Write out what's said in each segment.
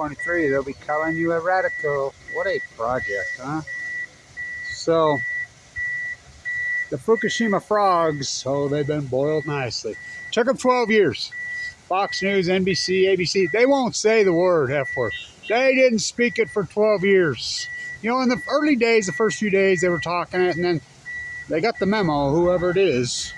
2023, they'll be calling you a radical. What a project, huh? So, the Fukushima frogs, oh, they've been boiled nicely. Took them 12 years. Fox News, NBC, ABC, they won't say the word F word. They didn't speak it for 12 years. You know, in the early days, the first few days, they were talking it, and then they got the memo, whoever it is.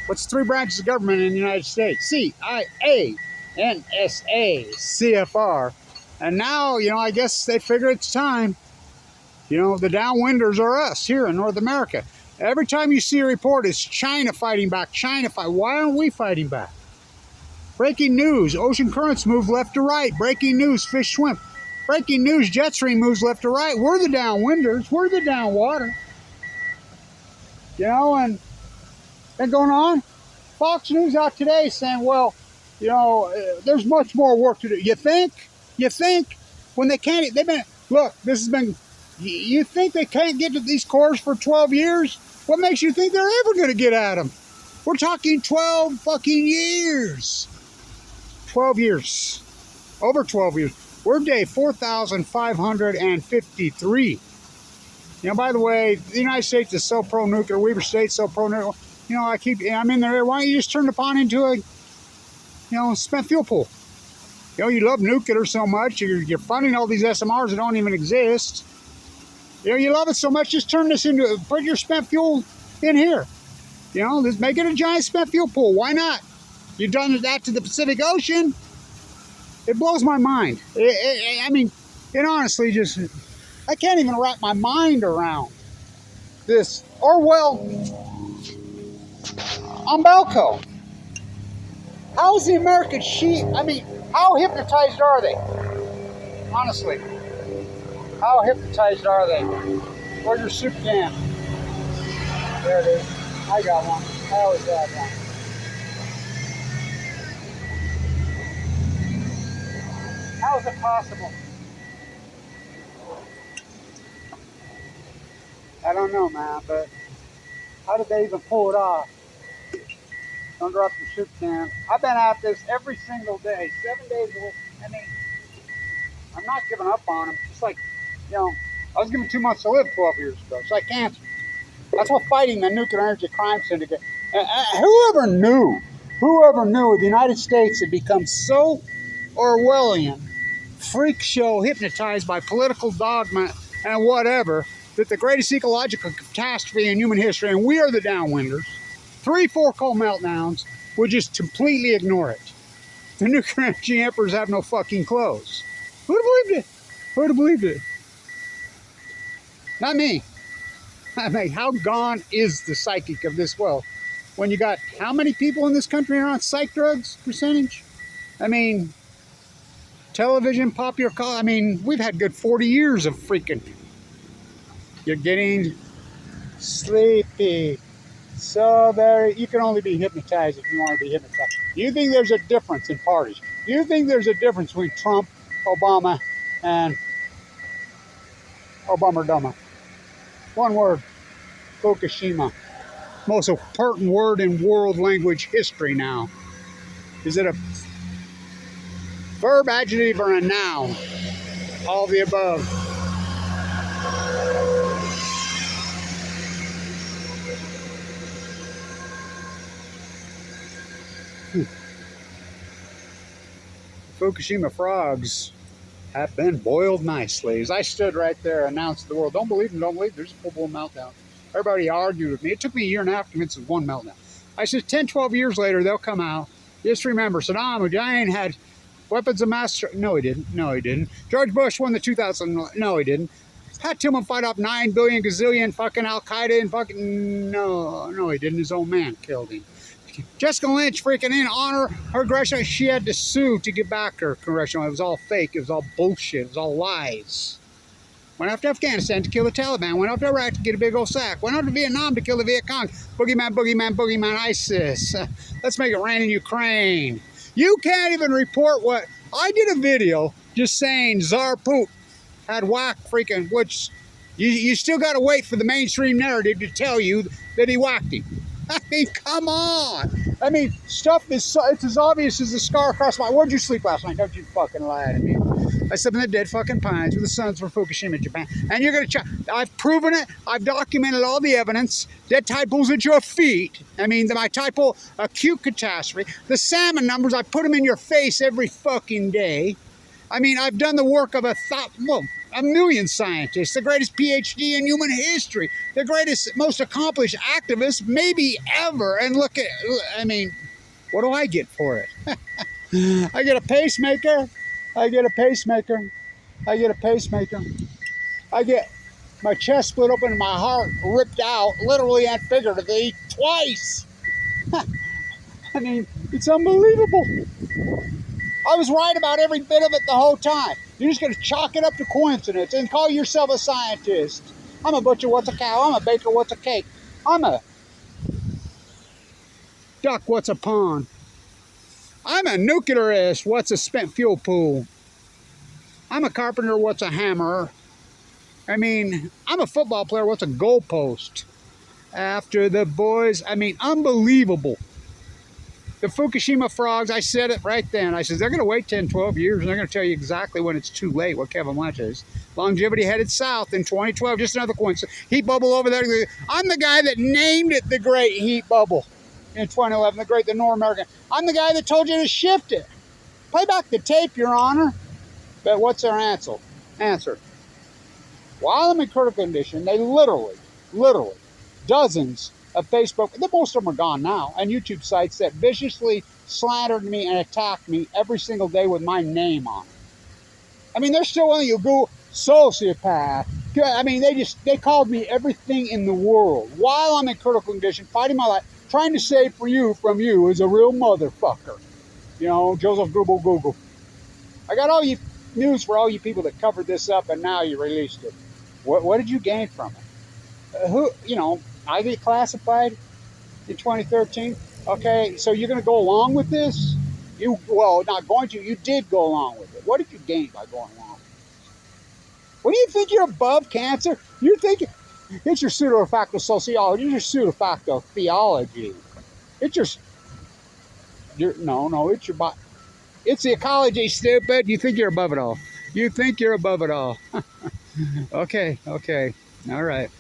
What's 3 branches of government in the United States? CIA, NSA, CFR. And now, you know, I guess they figure it's time. You know, the downwinders are us here in North America. Every time you see a report, it's China fighting back, China fight. Why aren't we fighting back? Breaking news, ocean currents move left to right. Breaking news, fish swim. Breaking news, jet stream moves left to right. We're the downwinders. We're the downwater. You know, and going on. Fox News out today saying, well, you know, there's much more work to do. You think? You think? When they can't, they've been, look, this has been, you think they can't get to these cores for 12 years? What makes you think they're ever going to get at them? We're talking 12 fucking years. 12 years. Over 12 years. We're day 4,553. You know, by the way, the United States is so pro-nuclear. Weaver State's so pro-nuclear. You know, I'm in there. Why don't you just turn the pond into a, you know, spent fuel pool? You know, you love nuclear so much. You're funding all these SMRs that don't even exist. You know, you love it so much. Just turn this into, put your spent fuel in here. You know, just make it a giant spent fuel pool. Why not? You've done that to the Pacific Ocean. It blows my mind. I mean, it honestly just, I can't even wrap my mind around this. Orwell umbilical. How is the American sheep, I mean, how hypnotized are they? Honestly. How hypnotized are they? Where's your soup can? There it is. I got one. I always have one. How is it possible? I don't know, man, but how did they even pull it off? Don't drop the soup can. I've been at this every single day, 7 days a week. I mean, I'm not giving up on them. Just like, you know, I was given 2 months to live 12 years ago. It's like cancer. That's what fighting the nuclear energy crime syndicate. Whoever knew the United States had become so Orwellian, freak show, hypnotized by political dogma and whatever, that the greatest ecological catastrophe in human history, and we are the downwinders, 3 four-coal meltdowns, would just completely ignore it. The nuclear energy emperors have no fucking clothes. Who'd have believed it? Who'd have believed it? Not me. I mean, how gone is the psychic of this world? When you got how many people in this country are on psych drugs percentage? I mean, television, popular culture. I mean, we've had good 40 years of freaking. You're getting sleepy. So there, you can only be hypnotized if you want to be hypnotized. You think there's a difference in parties? You think there's a difference between Trump, Obama, and Obama-Duma? One word, Fukushima. Most important word in world language history now. Is it a verb, adjective, or a noun? All of the above. Fukushima frogs have been boiled nicely. As I stood right there, announced to the world, don't believe them, don't believe them. There's a full-blown meltdown. Everybody argued with me. It took me a year and a half to convince of one meltdown. I said 10, 12 years later, they'll come out. Just remember, Saddam Hussein had weapons of mass destruction. No, he didn't. No, he didn't. George Bush won the 2000. No, he didn't. Pat Tillman fight off 9 billion gazillion fucking Al-Qaeda and fucking... No, he didn't. His own man killed him. Jessica Lynch freaking in honor her aggression. She had to sue to get back her aggression. It was all fake. It was all bullshit. It was all lies. Went after Afghanistan to kill the Taliban. Went after Iraq to get a big old sack. Went after Vietnam to kill the Viet Cong. Boogeyman, boogeyman, boogeyman, ISIS. Let's make it rain in Ukraine. You can't even report what... I did a video just saying Tsar Putin had whacked freaking... Which you still got to wait for the mainstream narrative to tell you that he whacked him. I mean, come on. I mean, stuff is so, it's as obvious as the scar across my... Where'd you sleep last night? Don't you fucking lie to me. I slept in the dead fucking pines with the suns from Fukushima, Japan. And you're going to... I've proven it. I've documented all the evidence. Dead tide pools at your feet. I mean, my tide pool, acute catastrophe. The salmon numbers, I put them in your face every fucking day. I mean, I've done the work of a million scientists, the greatest PhD in human history, the greatest, most accomplished activist maybe ever. And look at, I mean, what do I get for it? I get a pacemaker. I get a pacemaker. I get a pacemaker. I get my chest split open and my heart ripped out, literally and figuratively, twice. I mean, it's unbelievable. I was right about every bit of it the whole time. You're just going to chalk it up to coincidence and call yourself a scientist. I'm a butcher, what's a cow? I'm a baker, what's a cake? I'm a duck, what's a pond? I'm a nuclearist, what's a spent fuel pool? I'm a carpenter, what's a hammer? I mean, I'm a football player, what's a goalpost? After the boys, I mean, unbelievable. The Fukushima frogs, I said it right then. I said, they're going to wait 10, 12 years, and they're going to tell you exactly when it's too late, what Kevin Lynch is. Longevity headed south in 2012. Just another coincidence. Heat bubble over there. I'm the guy that named it the Great Heat Bubble in 2011, the North American. I'm the guy that told you to shift it. Play back the tape, Your Honor. But what's their answer? While I'm in critical condition, they literally, dozens of Facebook, most of them are gone now, and YouTube sites that viciously slandered me and attacked me every single day with my name on it. I mean, they're still on you Google sociopath. I mean, they called me everything in the world while I'm in critical condition, fighting my life, trying to save from you as a real motherfucker. You know, Joseph Google. I got all you news for all you people that covered this up, and now you released it. What did you gain from it? I get classified in 2013. Okay, so you're going to go along with this? Not going to. You did go along with it. What did you gain by going along with it? What do you think? You're above cancer? You think it's your pseudo-facto sociology? It's your pseudo-facto theology. It's your it's the ecology, stupid. You think you're above it all. You think you're above it all. Okay. All right.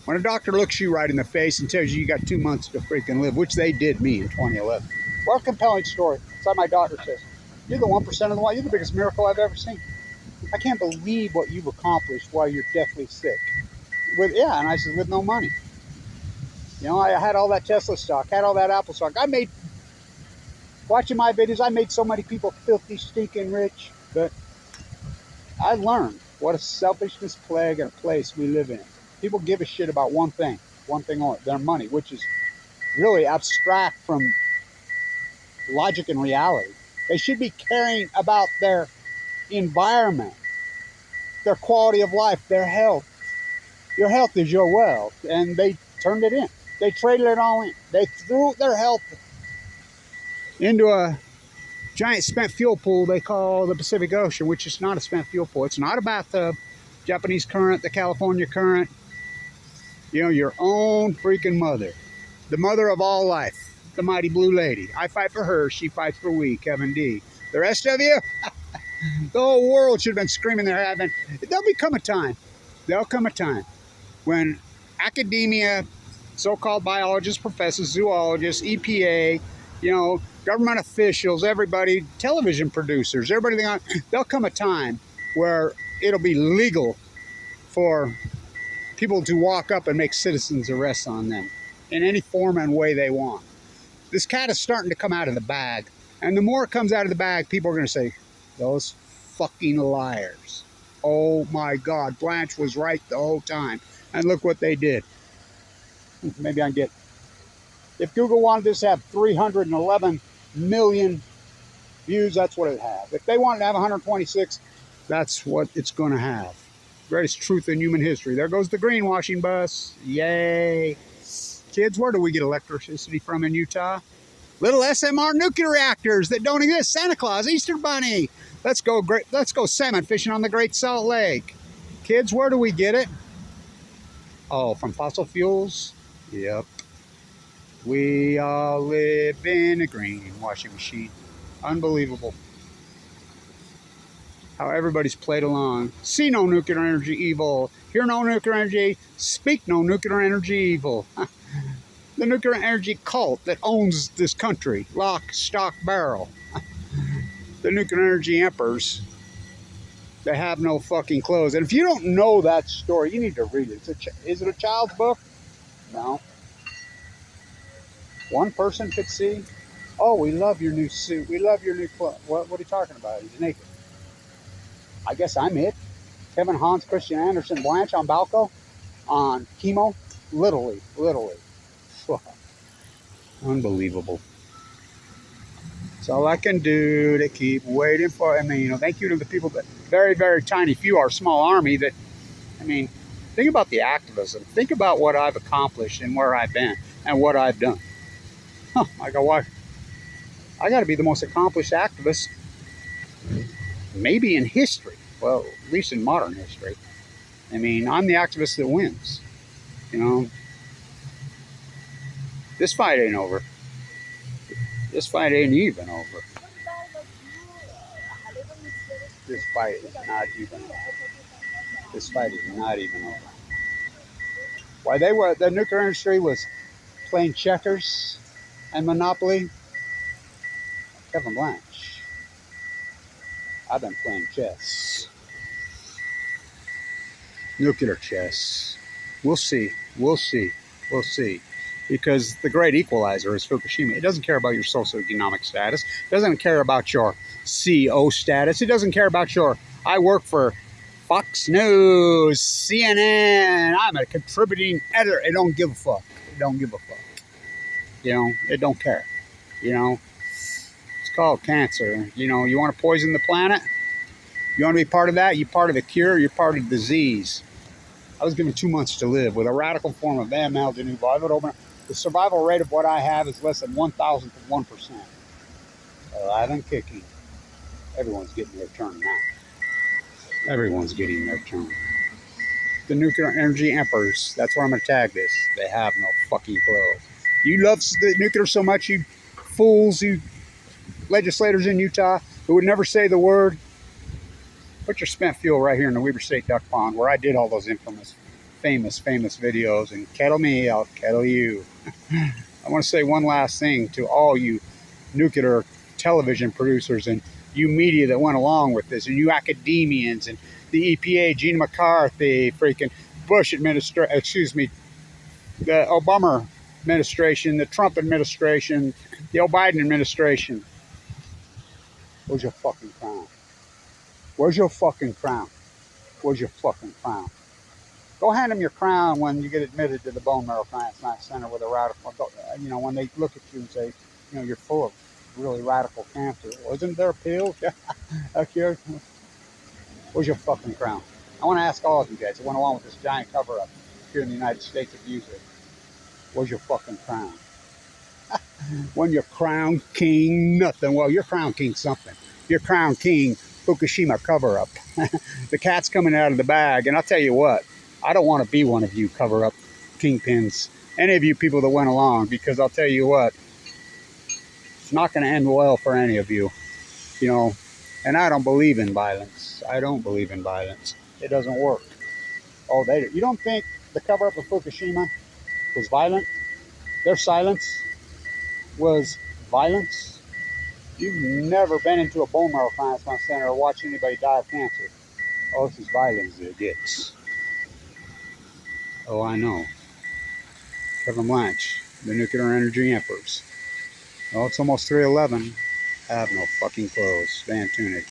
When a doctor looks you right in the face and tells you got 2 months to freaking live, which they did me in 2011. What a compelling story. That's what my doctor says. You're the 1% of the one. You're the biggest miracle I've ever seen. I can't believe what you've accomplished while you're deathly sick. And I said, with no money. You know, I had all that Tesla stock, had all that Apple stock. Watching my videos, I made so many people filthy, stinking rich. But I learned what a selfishness plague in a place we live in. People give a shit about one thing only, their money, which is really abstract from logic and reality. They should be caring about their environment, their quality of life, their health. Your health is your wealth, and they turned it in. They traded it all in. They threw their health into a giant spent fuel pool they call the Pacific Ocean, which is not a spent fuel pool. It's not a bathtub. Japanese current, the California current. You know, your own freaking mother. The mother of all life. The mighty blue lady. I fight for her. She fights for we, Kevin D. The rest of you, the whole world should have been screaming their heaven. There'll come a time when academia, so-called biologists, professors, zoologists, EPA, government officials, everybody, television producers, everybody, there'll come a time where it'll be legal for people to walk up and make citizens arrests on them in any form and way they want. This cat is starting to come out of the bag. And the more it comes out of the bag, people are going to say, those fucking liars. Oh my God, Blanche was right the whole time. And look what they did. Maybe I can get... If Google wanted this to have 311 million views, that's what it'd have. If they wanted to have 126, that's what it's going to have. Greatest truth in human history. There goes the greenwashing bus. Yay. Kids, where do we get electricity from in Utah? Little SMR nuclear reactors that don't exist. Santa Claus, Easter Bunny. Let's go salmon fishing on the Great Salt Lake. Kids, where do we get it? Oh, from fossil fuels? Yep. We all live in a green washing machine. Unbelievable how everybody's played along. See no nuclear energy evil. Hear no nuclear energy. Speak no nuclear energy evil. The nuclear energy cult that owns this country. Lock, stock, barrel. The nuclear energy emperors. They have no fucking clothes. And if you don't know that story, you need to read it. Is it a child's book? No. One person could see. Oh, we love your new suit. We love your new clothes. What are you talking about? He's naked. I guess I'm it. Kevin Hans, Christian Anderson, Blanche on Balco, on chemo. Literally. Unbelievable. It's all I can do to keep waiting for. I mean, thank you to the people that very, very tiny few, our small army that, I mean, think about the activism. Think about what I've accomplished and where I've been and what I've done. I go, why? I got to be the most accomplished activist maybe in history. Well, at least in modern history. I mean, I'm the activist that wins. This fight ain't over. This fight ain't even over. This fight is not even over. This fight is not even over. Why the nuclear industry was playing checkers and Monopoly. Kevin Blanche. I've been playing chess. Nuclear chess. We'll see. Because the great equalizer is Fukushima. It doesn't care about your socioeconomic status. It doesn't care about your CO status. It doesn't care about I work for Fox News, CNN. I'm a contributing editor. It don't give a fuck. It don't care. It's called cancer. You want to poison the planet? You want to be part of that? You're part of the cure. You're part of the disease. I was given 2 months to live with a radical form of AML de novo. I would open. The survival rate of what I have is less than 1,000th of 1%. Alive and kicking. Everyone's getting their turn now. Everyone's getting their turn. The nuclear energy emperors. That's where I'm going to tag this. They have no fucking clothes. You love the nuclear so much, you fools, you legislators in Utah who would never say the word. Put your spent fuel right here in the Weber State Duck Pond where I did all those famous videos, and kettle me, I'll kettle you. I want to say one last thing to all you nuclear television producers and you media that went along with this, and you academians and the EPA, Gina McCarthy, freaking Bush administration, the Obama administration, the Trump administration, the Biden administration. Where's your fucking crown? Where's your fucking crown? Where's your fucking crown? Go hand them your crown when you get admitted to the bone marrow transplant center with a radical, when they look at you and say, you're full of really radical cancer. Wasn't there pills? Yeah. Where's your fucking crown? I want to ask all of you guys that went along with this giant cover-up here in the United States of music. Where's your fucking crown? When your crown king nothing. Well, your crown king something. Your crown king Fukushima cover-up. The cat's coming out of the bag, and I'll tell you what, I don't want to be one of you cover-up kingpins. Any of you people that went along, because I'll tell you what, it's not going to end well for any of you. And I don't believe in violence. I don't believe in violence. It doesn't work. Oh, you don't think the cover-up of Fukushima was violent? Their silence was violence? You've never been into a bone marrow transplant center or watched anybody die of cancer. Oh, it's as violent as it gets. Oh, I know. Kevin Blanche, the nuclear energy emperors. Oh, it's almost 3:11. Have no fucking clothes. Van Tunic.